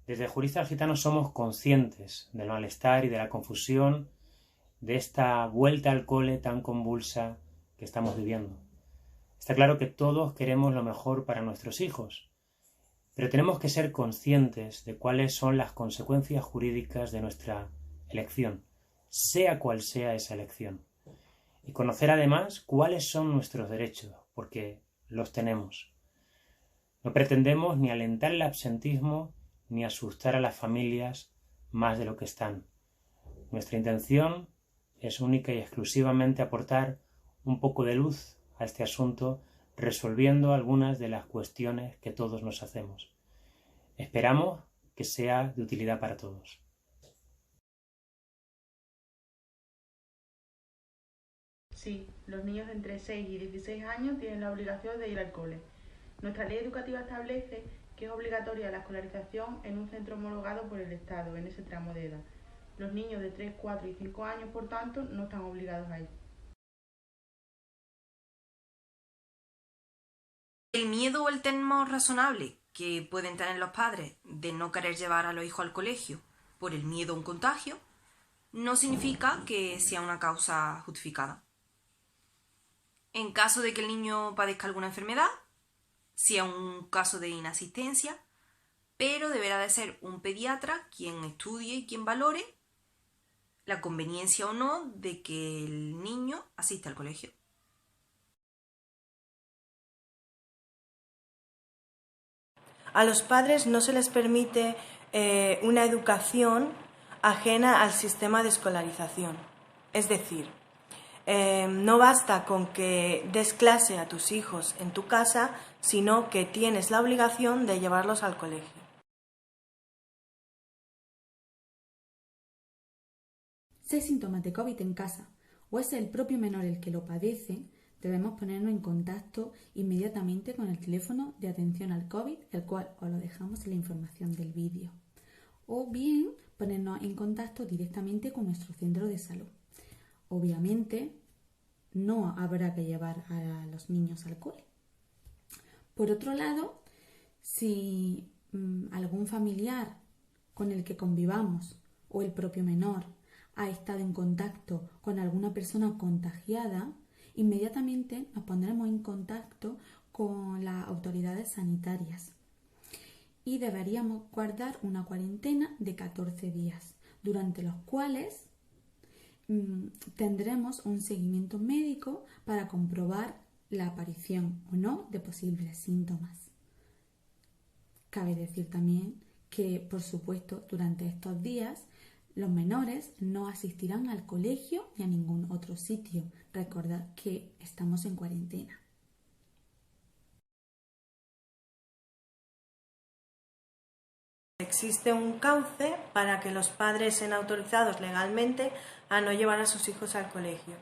Desde Juristas Gitanos somos conscientes del malestar y de la confusión de esta vuelta al cole tan convulsa que estamos viviendo. Está claro que todos queremos lo mejor para nuestros hijos, pero tenemos que ser conscientes de cuáles son las consecuencias jurídicas de nuestra elección, sea cual sea esa elección. Y conocer además cuáles son nuestros derechos, porque los tenemos. No pretendemos ni alentar el absentismo ni asustar a las familias más de lo que están. Nuestra intención es única y exclusivamente aportar un poco de luz a este asunto, resolviendo algunas de las cuestiones que todos nos hacemos. Esperamos que sea de utilidad para todos. Sí, los niños de entre 6 y 16 años tienen la obligación de ir al cole. Nuestra ley educativa establece que es obligatoria la escolarización en un centro homologado por el Estado en ese tramo de edad. Los niños de 3, 4 y 5 años, por tanto, no están obligados a ir. El miedo o el temor razonable que pueden tener los padres de no querer llevar a los hijos al colegio por el miedo a un contagio no significa que sea una causa justificada. En caso de que el niño padezca alguna enfermedad, sea un caso de inasistencia, pero deberá de ser un pediatra quien estudie y quien valore la conveniencia o no de que el niño asista al colegio. A los padres no se les permite una educación ajena al sistema de escolarización. Es decir, no basta con que des clase a tus hijos en tu casa, sino que tienes la obligación de llevarlos al colegio. Si hay síntomas de COVID en casa o es el propio menor el que lo padece, debemos ponernos en contacto inmediatamente con el teléfono de atención al COVID, el cual os lo dejamos en la información del vídeo. O bien ponernos en contacto directamente con nuestro centro de salud. Obviamente no habrá que llevar a los niños al cole. Por otro lado, si algún familiar con el que convivamos o el propio menor ha estado en contacto con alguna persona contagiada, inmediatamente nos pondremos en contacto con las autoridades sanitarias y deberíamos guardar una cuarentena de 14 días, durante los cuales tendremos un seguimiento médico para comprobar la aparición o no de posibles síntomas. Cabe decir también que, por supuesto, durante estos días los menores no asistirán al colegio ni a ningún otro sitio. Recordad que estamos en cuarentena. Existe un cauce para que los padres sean autorizados legalmente a no llevar a sus hijos al colegio.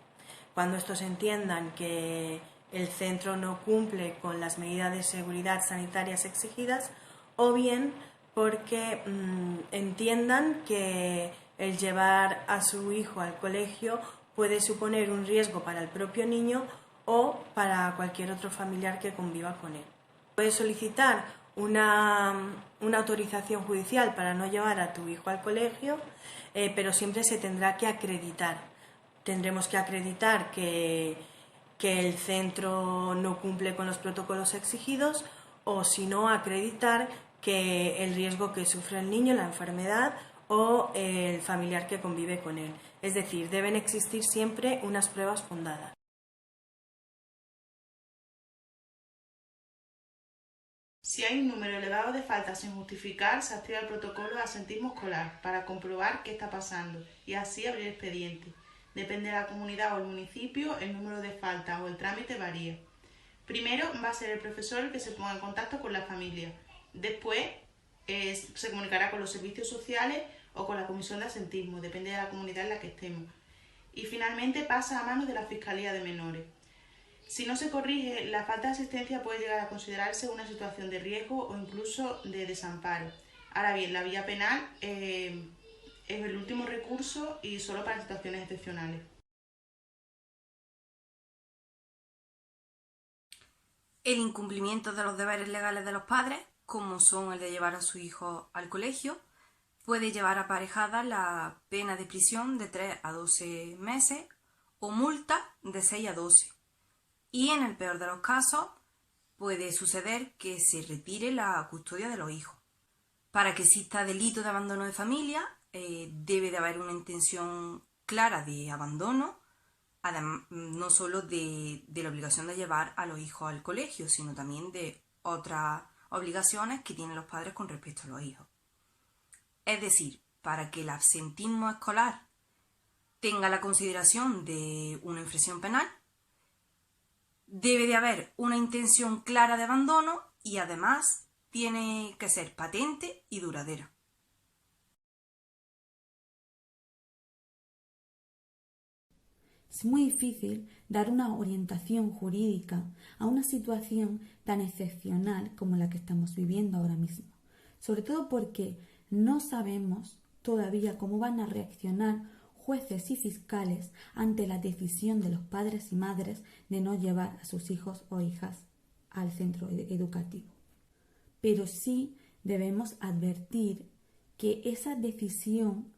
Cuando estos entiendan que el centro no cumple con las medidas de seguridad sanitarias exigidas, o bien porque entiendan que el llevar a su hijo al colegio puede suponer un riesgo para el propio niño o para cualquier otro familiar que conviva con él. Puede solicitar una autorización judicial para no llevar a tu hijo al colegio, pero siempre se tendrá que acreditar. Tendremos que acreditar que el centro no cumple con los protocolos exigidos, o si no, acreditar que el riesgo que sufre el niño, la enfermedad o el familiar que convive con él. Es decir, deben existir siempre unas pruebas fundadas. Si hay un número elevado de faltas sin justificar, se activa el protocolo de absentismo escolar para comprobar qué está pasando y así abrir expediente. Depende de la comunidad o el municipio, el número de faltas o el trámite varía. Primero va a ser el profesor el que se ponga en contacto con la familia. Después se comunicará con los servicios sociales o con la comisión de absentismo, depende de la comunidad en la que estemos. Y finalmente pasa a manos de la Fiscalía de Menores. Si no se corrige, la falta de asistencia puede llegar a considerarse una situación de riesgo o incluso de desamparo. Ahora bien, la vía penal es el último recurso y solo para situaciones excepcionales. El incumplimiento de los deberes legales de los padres, como son el de llevar a su hijo al colegio, puede llevar aparejada la pena de prisión de 3 a 12 meses o multa de 6 a 12. Y en el peor de los casos, puede suceder que se retire la custodia de los hijos. Para que exista delito de abandono de familia, debe de haber una intención clara de abandono, además, no solo de la obligación de llevar a los hijos al colegio, sino también de otras obligaciones que tienen los padres con respecto a los hijos. Es decir, para que el absentismo escolar tenga la consideración de una infracción penal, debe de haber una intención clara de abandono y además tiene que ser patente y duradera. Es muy difícil dar una orientación jurídica a una situación tan excepcional como la que estamos viviendo ahora mismo, sobre todo porque no sabemos todavía cómo van a reaccionar jueces y fiscales ante la decisión de los padres y madres de no llevar a sus hijos o hijas al centro educativo. Pero sí debemos advertir que esa decisión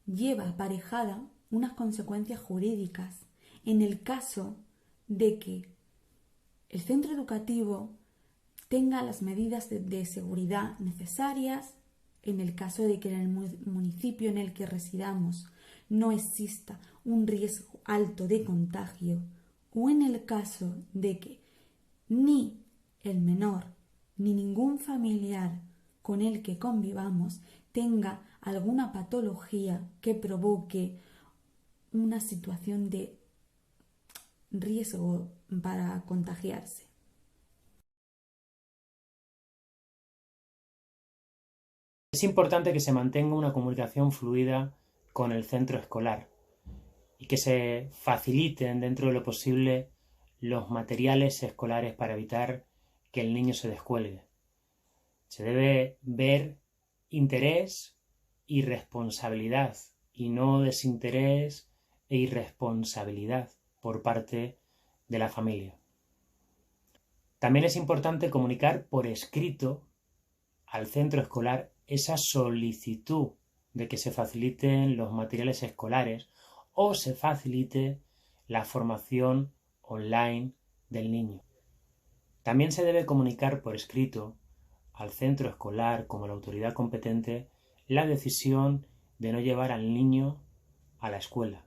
lleva aparejada unas consecuencias jurídicas en el caso de que el centro educativo tenga las medidas de seguridad necesarias, en el caso de que en el municipio en el que residamos no exista un riesgo alto de contagio, o en el caso de que ni el menor ni ningún familiar con el que convivamos tenga alguna patología que provoque una situación de riesgo para contagiarse. Es importante que se mantenga una comunicación fluida con el centro escolar y que se faciliten dentro de lo posible los materiales escolares para evitar que el niño se descuelgue. Se debe ver interés y responsabilidad y no desinterés e irresponsabilidad por parte de la familia. También es importante comunicar por escrito al centro escolar esa solicitud de que se faciliten los materiales escolares o se facilite la formación online del niño. También se debe comunicar por escrito al centro escolar como a la autoridad competente la decisión de no llevar al niño a la escuela,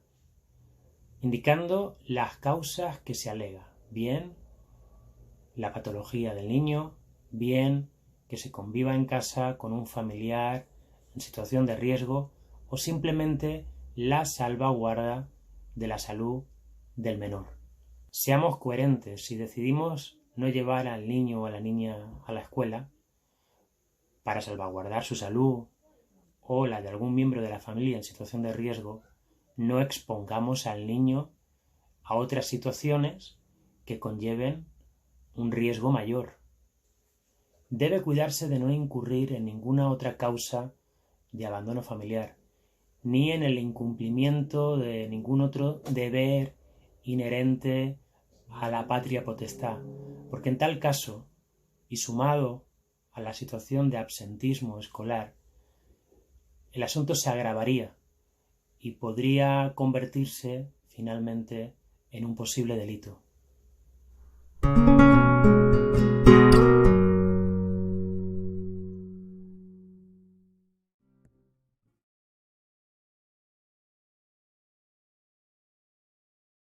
indicando las causas que se alega, bien la patología del niño, bien que se conviva en casa con un familiar en situación de riesgo o simplemente la salvaguarda de la salud del menor. Seamos coherentes. Si decidimos no llevar al niño o a la niña a la escuela para salvaguardar su salud o la de algún miembro de la familia en situación de riesgo, no expongamos al niño a otras situaciones que conlleven un riesgo mayor. Debe cuidarse de no incurrir en ninguna otra causa de abandono familiar, ni en el incumplimiento de ningún otro deber inherente a la patria potestad, porque en tal caso, y sumado a la situación de absentismo escolar, el asunto se agravaría y podría convertirse finalmente en un posible delito.